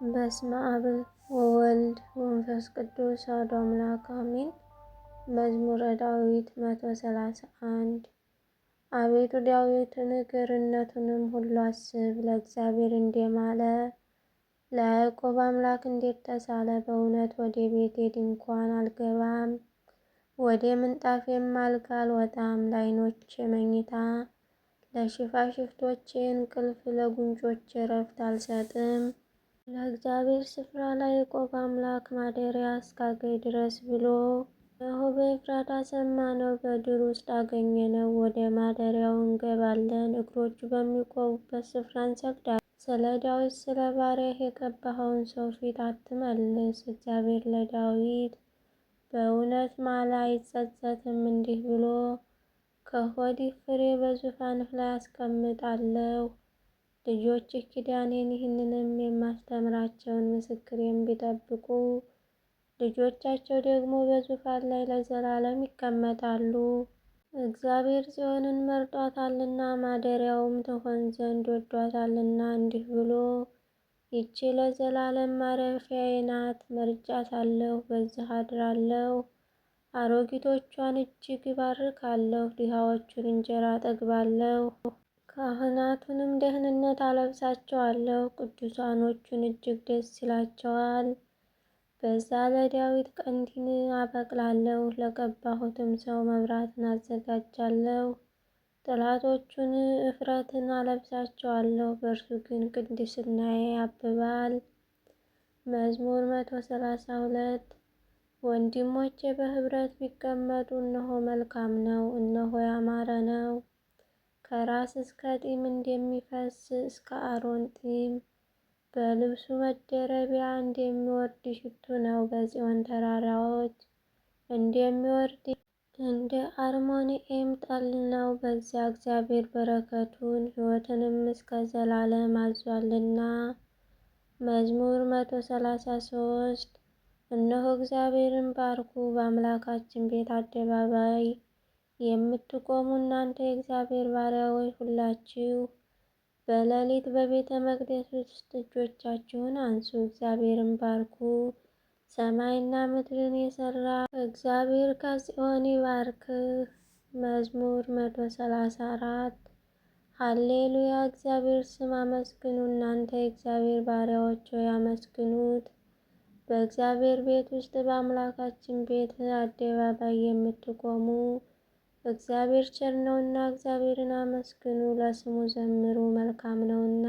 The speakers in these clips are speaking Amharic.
በስመ አብ ወወልድ ወመንፈስ ቅዱስ አሐዱ አምላክ አሜን። መዝሙረ ዳዊት 131 አቤቱ ዳዊትን ገርነቱንም ሁሉ አስብ። ለእግዚአብሔር እንደማለ ለያዕቆብ አምላክ እንዴት ተሳለ። በእውነት ወደ ቤቴ ድንኳን አልገባም፣ ወደ ምንጣፌም አልጋ አልወጣም። ለዓይኖቼ መኝታ ለሽፋሽፍቶቼ እንቅልፍ ለጉንጮቼ ዕረፍት አልሰጥም። ለእግዚአብሔር ስፍራ ለያዕቆብ አምላክ ማደሪያ እስካገኝ ድረስ ብሎ እነሆ በኤፍራታ ሰማነው፣ በዱር ውስጥ አገኘነው። ወደ ማደሪያው እንገባለን፣ እግሮቹ በሚቆሙበት ስፍራ እንሰግዳለን። ስለ ዳዊት ስለ ባሪያህ የቀባኸውን ሰው ፊት አትመልስ። እግዚአብሔር ለዳዊት በእውነት ማለ፣ አይጸጸትም። እንዲህ ብሎ ከሆድህ ፍሬ በዙፋንህ ላይ አስቀምጣለሁ። ልጆችህ ኪዳኔን ይህንንም የማስተምራቸውን ምስክሬን ቢጠብቁ ልጆቻቸው ደግሞ በዙፋን ላይ ለዘላለም ይቀመጣሉ። እግዚአብሔር ጽዮንን መርጧታልና ማደሪያውም ትሆን ዘንድ ወዷታልና እንዲህ ብሎ ይህች ለዘላለም ማረፊያዬ ናት። መርጫታለሁ፣ በዚህ አድራለሁ። አሮጊቶቿን እጅግ እባርካለሁ፣ ድሃዎቹን እንጀራ አጠግባለሁ። ካህናቱንም ደህንነት አለብሳቸዋለሁ፣ ቅዱሳኖቹን እጅግ ደስ ይላቸዋል። በዛ ለዳዊት ቀንዲን አበቅላለሁ፣ ለቀባሁትም ሰው መብራትን አዘጋጃለሁ። ጠላቶቹን እፍረትን አለብሳቸዋለሁ፣ በእርሱ ግን ቅድስናዬ ያብባል። መዝሙር 132 ወንድሞቼ በህብረት ቢቀመጡ እነሆ መልካም ነው፣ እነሆ ያማረ ነው። ከራስ እስከ ጢም እንደሚፈስ እስከ አሮን ጢም በልብሱ መደረቢያ እንደሚወርድ ሽቱ ነው። በጽዮን ተራራዎች እንደሚወርድ እንደ አርሞንዔም ጠል ነው። በዚያ እግዚአብሔር በረከቱን ሕይወትንም እስከ ዘላለም አዟልና። መዝሙር 133 እነሆ እግዚአብሔርን ባርኩ፣ በአምላካችን ቤት አደባባይ የምትቆሙ እናንተ የእግዚአብሔር ባሪያዎች ሁላችሁ በሌሊት በቤተ መቅደስ ውስጥ እጆቻችሁን አንሱ፣ እግዚአብሔርን ባርኩ። ሰማይና ምድርን የሰራ እግዚአብሔር ከጽዮን ይባርክህ። መዝሙር 134 ሃሌሉያ። እግዚአብሔር ስም አመስግኑ፣ እናንተ የእግዚአብሔር ባሪያዎች ሆይ አመስግኑት። በእግዚአብሔር ቤት ውስጥ በአምላካችን ቤት አደባባይ የምትቆሙ እግዚአብሔር ቸር ነውና እግዚአብሔርን አመስግኑ፣ ለስሙ ዘምሩ፣ መልካም ነውና።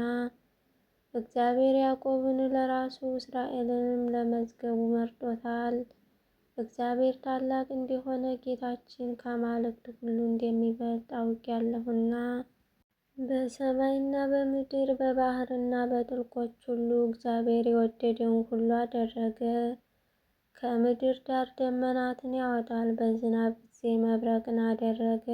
እግዚአብሔር ያዕቆብን ለራሱ እስራኤልንም ለመዝገቡ መርጦታል። እግዚአብሔር ታላቅ እንደሆነ ጌታችን ከአማልክት ሁሉ እንደሚበልጥ አውቄአለሁና። በሰማይና በምድር በባህርና በጥልቆች ሁሉ እግዚአብሔር የወደደውን ሁሉ አደረገ። ከምድር ዳር ደመናትን ያወጣል፣ በዝናብ ጊዜ መብረቅን አደረገ።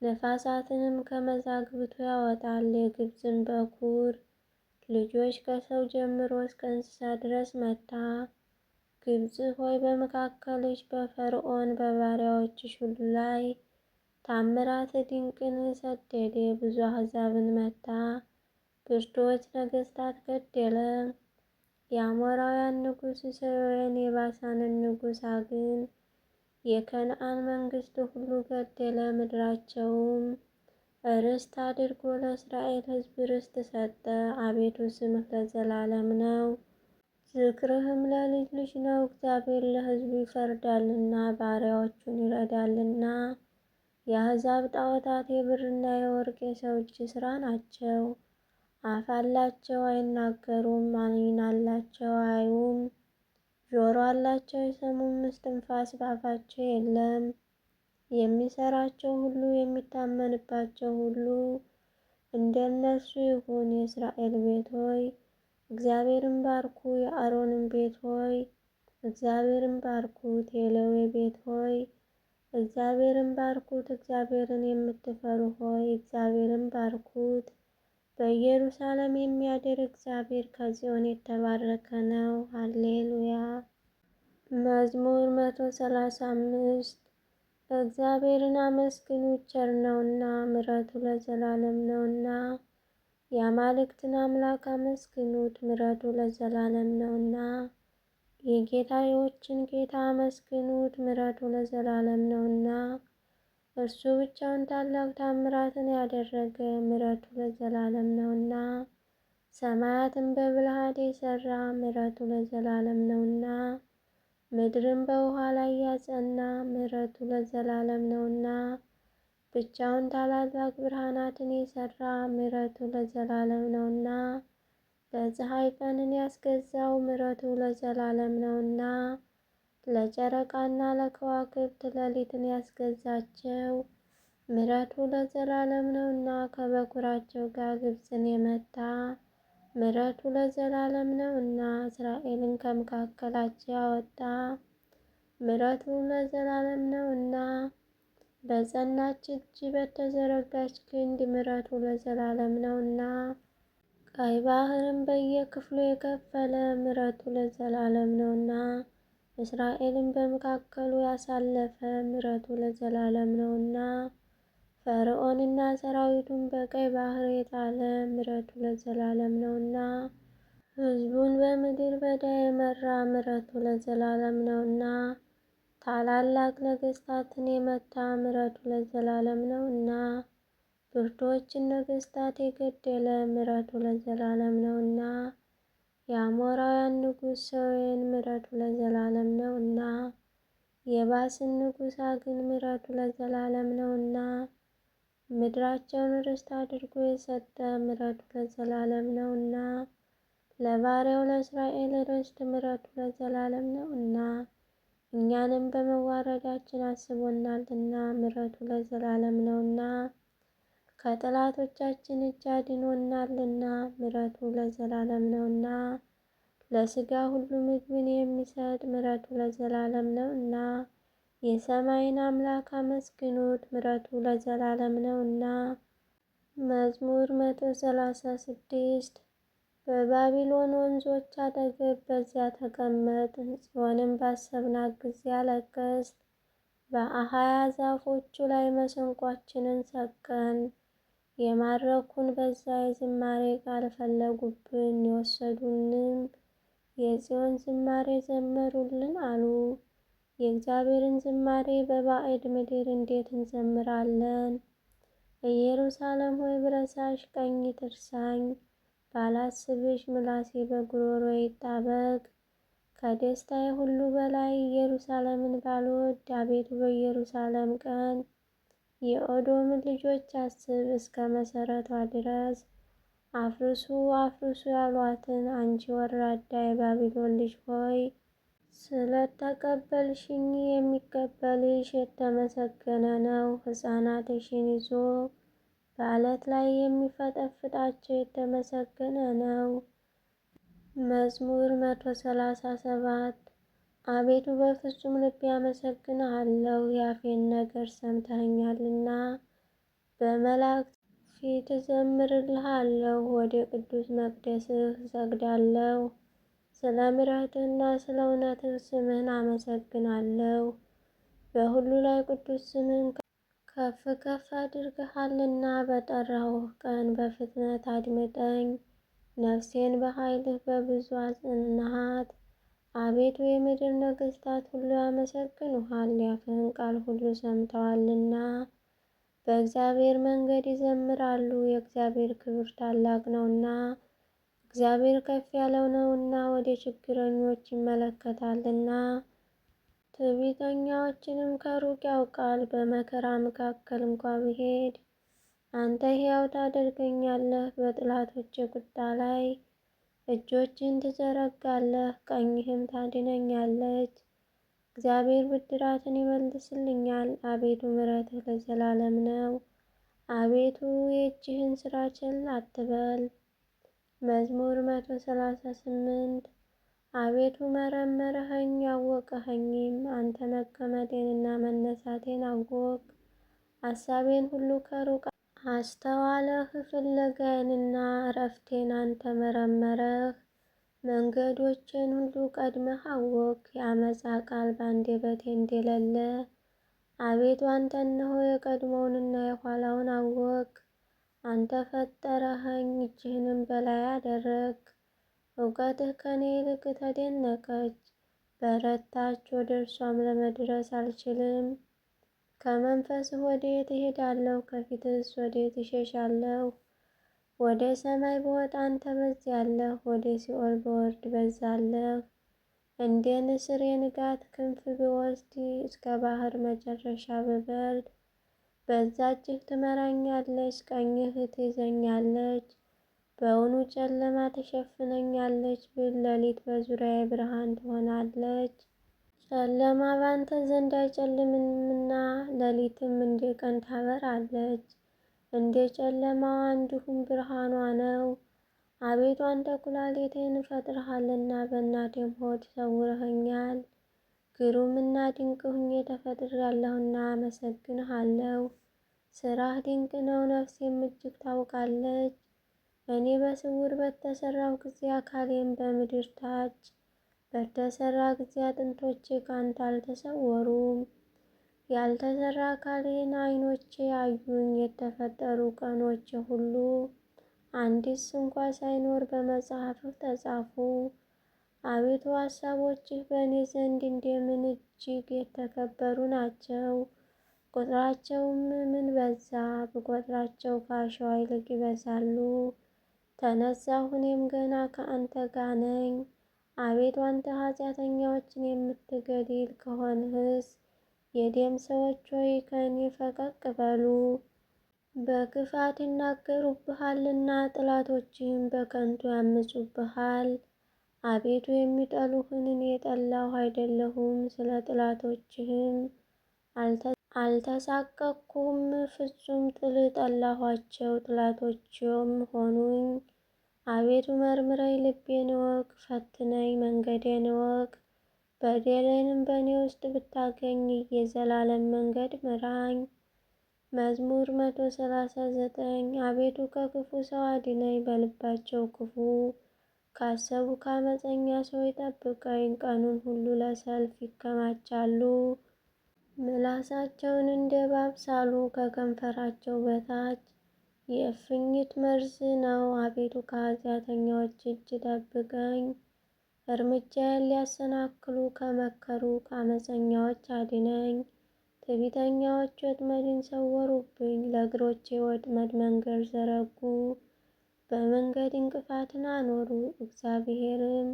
ነፋሳትንም ከመዛግብቱ ያወጣል። የግብፅን በኩር ልጆች ከሰው ጀምሮ እስከ እንስሳ ድረስ መታ። ግብፅ ሆይ በመካከልሽ በፈርዖን በባሪያዎችሽ ሁሉ ላይ ታምራት ድንቅን ሰደደ። ብዙ አሕዛብን መታ፣ ብርቱዎች ነገሥታት ገደለ። የአሞራውያን ንጉሥ ሴዎን፣ የባሳንን ንጉሥ ዐግን፣ የከነዓን መንግሥት ሁሉ ገደለ። ምድራቸውም ርስት አድርጎ ለእስራኤል ሕዝብ ርስት ሰጠ። አቤቱ ስምህ ለዘላለም ነው፣ ዝክርህም ለልጅ ልጅ ነው። እግዚአብሔር ለሕዝቡ ይፈርዳልና ባሪያዎቹን ይረዳልና። የአሕዛብ ጣዖታት የብርና የወርቅ የሰው እጅ ሥራ ናቸው። አፍ አላቸው አይናገሩም፣ ዓይን አላቸው አያዩም፣ ጆሮ አላቸው አይሰሙም፣ እስትንፋስ በአፋቸው የለም። የሚሰራቸው ሁሉ የሚታመንባቸው ሁሉ እንደነሱ ይሁን። የእስራኤል ቤት ሆይ እግዚአብሔርን ባርኩ፣ የአሮንም ቤት ሆይ እግዚአብሔርን ባርኩት። የሌዊ ቤት ሆይ እግዚአብሔርን ባርኩት። እግዚአብሔርን የምትፈሩ ሆይ እግዚአብሔርን ባርኩት። በኢየሩሳሌም የሚያድር እግዚአብሔር ከጽዮን የተባረከ ነው። ሃሌሉያ። መዝሙር 135 እግዚአብሔርን አመስግኑ፣ ቸር ነውና ምሕረቱ ለዘላለም ነውና። የአማልክትን አምላክ አመስግኑት፣ ምሕረቱ ለዘላለም ነውና። የጌታዎችን ጌታ አመስግኑት፣ ምሕረቱ ለዘላለም ነውና። እርሱ ብቻውን ታላቅ ታምራትን ያደረገ፣ ምሕረቱ ለዘላለም ነውና። ሰማያትን በብልሃት የሠራ፣ ምሕረቱ ለዘላለም ነውና። ምድርን በውኃ ላይ ያጸና፣ ምሕረቱ ለዘላለም ነውና። ብቻውን ታላላቅ ብርሃናትን የሠራ፣ ምሕረቱ ለዘላለም ነውና። ለፀሐይ ቀንን ያስገዛው፣ ምሕረቱ ለዘላለም ነውና። ለጨረቃና ለከዋክብት ሌሊትን ያስገዛቸው፣ ምሕረቱ ለዘላለም ነውና። ከበኩራቸው ጋር ግብፅን የመታ፣ ምሕረቱ ለዘላለም ነውና። እስራኤልን ከመካከላቸው ያወጣ፣ ምሕረቱ ለዘላለም ነውና። በጸናች እጅ በተዘረጋች ክንድ፣ ምሕረቱ ለዘላለም ነውና። ቀይ ባህርን በየክፍሉ የከፈለ፣ ምሕረቱ ለዘላለም ነውና። እስራኤልን በመካከሉ ያሳለፈ፣ ምሕረቱ ለዘላለም ነውና። ፈርዖንና ሰራዊቱን በቀይ ባህር የጣለ፣ ምሕረቱ ለዘላለም ነውና። ሕዝቡን በምድረ በዳ የመራ፣ ምሕረቱ ለዘላለም ነውና። ታላላቅ ነገሥታትን የመታ፣ ምሕረቱ ለዘላለም ነውና። ብርቱዎችን ነገሥታት የገደለ፣ ምሕረቱ ለዘላለም ነውና። የአሞራውያን ንጉሥ ሴዎን፣ ምሕረቱ ለዘላለም ነውና። የባስን ንጉሥ ዐግን፣ ምሕረቱ ለዘላለም ነውና። ምድራቸውን ርስት አድርጎ የሰጠ፣ ምሕረቱ ለዘላለም ነውና። ለባሪያው ለእስራኤል ርስት፣ ምሕረቱ ለዘላለም ነውና። እኛንም በመዋረዳችን አስቦናልና፣ ምሕረቱ ለዘላለም ነውና። ከጠላቶቻችን እጅ አድኖናልና፣ ምሕረቱ ለዘላለም ነውና። ለሥጋ ሁሉ ምግብን የሚሰጥ፣ ምሕረቱ ለዘላለም ነውና። የሰማይን አምላክ አመስግኑት፣ ምሕረቱ ለዘላለም ነውና። መዝሙር 136 በባቢሎን ወንዞች አጠገብ በዚያ ተቀመጥን፣ ጽዮንን ባሰብናት ጊዜ አለቀስን። በአኻያ ዛፎቹ ላይ መሰንቋችንን ሰቀን። የማረኩን በዛ የዝማሬ ቃል ፈለጉብን፣ የወሰዱንም የጽዮን ዝማሬ ዘመሩልን አሉ። የእግዚአብሔርን ዝማሬ በባዕድ ምድር እንዴት እንዘምራለን? ኢየሩሳሌም ሆይ ብረሳሽ ቀኝ ትርሳኝ፣ ባላስብሽ ምላሴ በጉሮሮ ይጣበቅ። ከደስታዬ ሁሉ በላይ ኢየሩሳሌምን ባልወድ፣ አቤቱ በኢየሩሳሌም ቀን የኤዶምን ልጆች አስብ እስከ መሠረቷ ድረስ። አፍርሱ አፍርሱ ያሏትን አንቺ ወራዳ የባቢሎን ልጅ ሆይ፣ ስለተቀበልሽኝ የሚቀበልሽ የተመሰገነ ነው። ሕፃናትሽን ይዞ በዓለት ላይ የሚፈጠፍጣቸው የተመሰገነ ነው። መዝሙር 137 አቤቱ በፍጹም ልቤ አመሰግንሃለሁ፣ የአፌን ነገር ሰምተኸኛልና። በመላእክት ፊት እዘምርልሃለሁ፣ ወደ ቅዱስ መቅደስህ እሰግዳለሁ። ስለ ምሕረትህና ስለ እውነትህ ስምህን አመሰግናለሁ። በሁሉ ላይ ቅዱስ ስምህን ከፍ ከፍ አድርገሃልና። በጠራሁህ ቀን በፍጥነት አድምጠኝ። ነፍሴን በኃይልህ በብዙ አጽናሃት። አቤቱ የምድር ነገሥታት ሁሉ ያመሰግኑሃል፣ የአፍህን ቃል ሁሉ ሰምተዋልና። በእግዚአብሔር መንገድ ይዘምራሉ፣ የእግዚአብሔር ክብር ታላቅ ነውና። እግዚአብሔር ከፍ ያለው ነውና ወደ ችግረኞች ይመለከታልና። ትዕቢተኛዎችንም ከሩቅ ያውቃል። በመከራ መካከል እንኳ ብሄድ አንተ ሕያው ታደርገኛለህ። በጠላቶቼ ቁጣ ላይ እጆችህን ትዘረጋለህ፣ ቀኝህም ታድነኛለች። እግዚአብሔር ብድራትን ይመልስልኛል። አቤቱ ምሕረትህ ለዘላለም ነው። አቤቱ የእጅህን ሥራ ቸል አትበል። መዝሙር 138 አቤቱ መረመርኸኝ አወቅኸኝም። አንተ መቀመጤንና መነሳቴን አወቅ። አሳቤን ሁሉ ከሩቅ አስተዋለህ። ፍለጋዬንና ዕረፍቴን አንተ መረመረህ። መንገዶቼን ሁሉ ቀድመህ አወቅ። የአመፃ ቃል በአንደበቴ እንደሌለ አቤቱ አንተ እነሆ የቀድሞውንና የኋላውን አወቅ። አንተ ፈጠረኸኝ፣ እጅህንም በላይ አደረግ። እውቀትህ ከኔ ይልቅ ተደነቀች፣ በረታች፣ ወደ እርሷም ለመድረስ አልችልም። ከመንፈስህ ወዴት እሄዳለሁ? ከፊትህስ ወዴት እሸሻለሁ? ወደ ሰማይ ብወጣ አንተ በዚያ አለህ፣ ወደ ሲኦል ብወርድ በዛ አለህ። እንደ ንስር የንጋት ክንፍ ብወስድ፣ እስከ ባህር መጨረሻ ብበርድ፣ በዛ እጅህ ትመራኛለች፣ ቀኝህ ትይዘኛለች። በውኑ ጨለማ ትሸፍነኛለች ብል፣ ሌሊት በዙሪያዬ ብርሃን ትሆናለች። ጨለማ ባንተ ዘንድ አይጨልምምና፣ ሌሊትም እንደ ቀን ታበራለች። እንደ ጨለማዋ እንዲሁም ብርሃኗ ነው። አቤቱ አንተ ኩላሊቴን ፈጥረሃልና፣ በእናቴም ሆድ ሰውረኸኛል። ግሩምና ድንቅ ሁኜ ተፈጥሬያለሁና አመሰግንሃለሁ። ስራህ ድንቅ ነው፣ ነፍሴም እጅግ ታውቃለች። እኔ በስውር በተሰራው ጊዜ፣ አካሌም በምድር ታች በተሰራ ጊዜ፣ አጥንቶቼ ካንተ አልተሰወሩም። ያልተሰራ አካሌን ዓይኖቼ አዩኝ። የተፈጠሩ ቀኖቼ ሁሉ አንዲስ እንኳ ሳይኖር በመጽሐፍህ ተጻፉ። አቤቱ ሐሳቦችህ በእኔ ዘንድ እንደምን እጅግ የተከበሩ ናቸው! ቁጥራቸውም ምን በዛ! ብቆጥራቸው ከአሸዋ ይልቅ ይበዛሉ። ተነሳሁ፣ እኔም ገና ከአንተ ጋር ነኝ። አቤቱ አንተ ኃጢአተኛዎችን የምትገድል ከሆንህስ፣ የደም ሰዎች ሆይ ከእኔ ፈቀቅ በሉ። በክፋት ይናገሩብሃልና፣ ጠላቶችህም በከንቱ ያምፁብሃል። አቤቱ የሚጠሉህን እኔ የጠላሁ አይደለሁም፣ ስለ ጠላቶችህም አልተሳቀቅኩም። ፍጹም ጥል ጠላኋቸው፣ ጠላቶቼም ሆኑኝ። አቤቱ መርምረኝ፣ ልቤን እወቅ፣ ፈትነኝ፣ መንገዴን እወቅ። በደሌንም በእኔ ውስጥ ብታገኝ የዘላለም መንገድ ምራኝ። መዝሙር 139 አቤቱ ከክፉ ሰው አድነኝ፣ በልባቸው ክፉ ካሰቡ ከአመፀኛ ሰው ጠብቀኝ። ቀኑን ሁሉ ለሰልፍ ይከማቻሉ፣ ምላሳቸውን እንደ እባብ ሳሉ፣ ከከንፈራቸው በታች የእፉኝት መርዝ ነው። አቤቱ ከኃጢአተኞች እጅ ጠብቀኝ፣ እርምጃዬን ሊያሰናክሉ ከመከሩ ከአመፀኛዎች አድነኝ። ትዕቢተኛዎች ወጥመድን ሰወሩብኝ፣ ለእግሮቼ ወጥመድ መንገድ ዘረጉ፣ በመንገድ እንቅፋትን አኖሩ። እግዚአብሔርም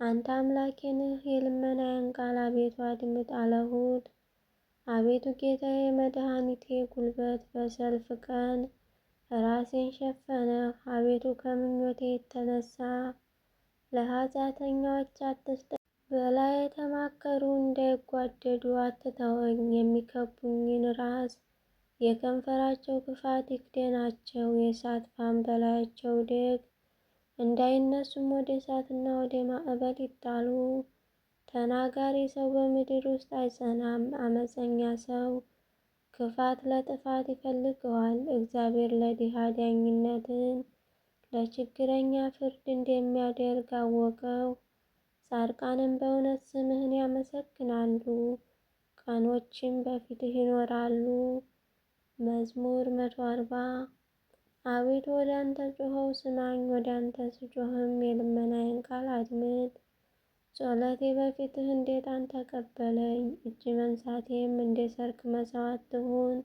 አንተ አምላኬ ነህ፣ የልመናዬን ቃል አቤቱ አድምጥ አልሁት። አቤቱ ጌታዬ መድኃኒቴ፣ ጉልበት በሰልፍ ቀን ራሴን ሸፈነህ። አቤቱ ከምኞቴ የተነሳ ለኃጢአተኞች አትስጠኝ። በላይ የተማከሩ እንዳይጓደዱ አትተወኝ። የሚከቡኝን ራስ የከንፈራቸው ክፋት ይክደናቸው። የእሳት ፋም በላያቸው ደግ፣ እንዳይነሱም ወደ እሳትና ወደ ማዕበል ይጣሉ። ተናጋሪ ሰው በምድር ውስጥ አይጸናም። አመፀኛ ሰው ክፋት ለጥፋት ይፈልገዋል። እግዚአብሔር ለድሃ ዳኝነትን፣ ለችግረኛ ፍርድ እንደሚያደርግ አወቀው። ጻድቃንም በእውነት ስምህን ያመሰግናሉ፣ ቀኖችም በፊትህ ይኖራሉ። መዝሙር 140 አቤቱ ወደ አንተ ጮኸው ስማኝ፣ ወደ አንተ ስጮህም የልመናዬን ቃል አድምጥ። ጸሎቴ በፊትህ እንደ ዕጣን ተቀበለኝ፣ እጅ መንሳቴም እንደ ሰርክ መሥዋዕት ትሁን።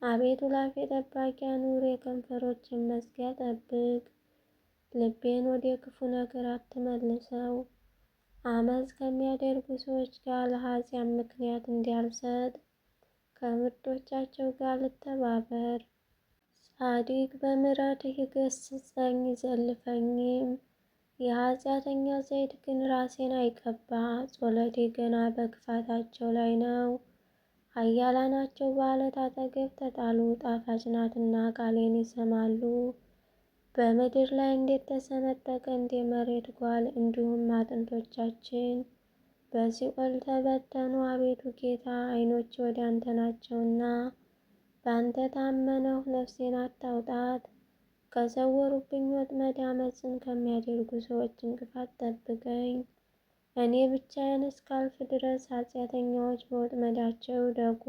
አቤቱ ላፌ ጠባቂ አኑር፣ የከንፈሮችን መዝጊያ ጠብቅ። ልቤን ወደ ክፉ ነገር አትመልሰው፣ አመፅ ከሚያደርጉ ሰዎች ጋር ለኃጢአት ምክንያት እንዳልሰጥ፣ ከምርጦቻቸው ጋር ልተባበር። ጻድቅ በምሕረትህ ይገስጸኝ ይዘልፈኝም፣ የኃጢአተኛ ዘይት ግን ራሴን አይቀባ። ጸሎቴ ገና በክፋታቸው ላይ ነው። ኃያላናቸው በዓለት አጠገብ ተጣሉ፣ ጣፋጭ ናትና ቃሌን ይሰማሉ። በምድር ላይ እንዴት ተሰነጠቀ እንደ መሬት ጓል፣ እንዲሁም አጥንቶቻችን በሲኦል ተበተኑ። አቤቱ ጌታ፣ ዓይኖቼ ወደ አንተ ናቸውና በአንተ ታመነሁ። ነፍሴን አታውጣት። ከሰወሩብኝ ወጥመድ፣ አመፅን ከሚያደርጉ ሰዎች እንቅፋት ጠብቀኝ። እኔ ብቻዬን እስካልፍ ድረስ ኃጢአተኛዎች በወጥመዳቸው ይውደቁ።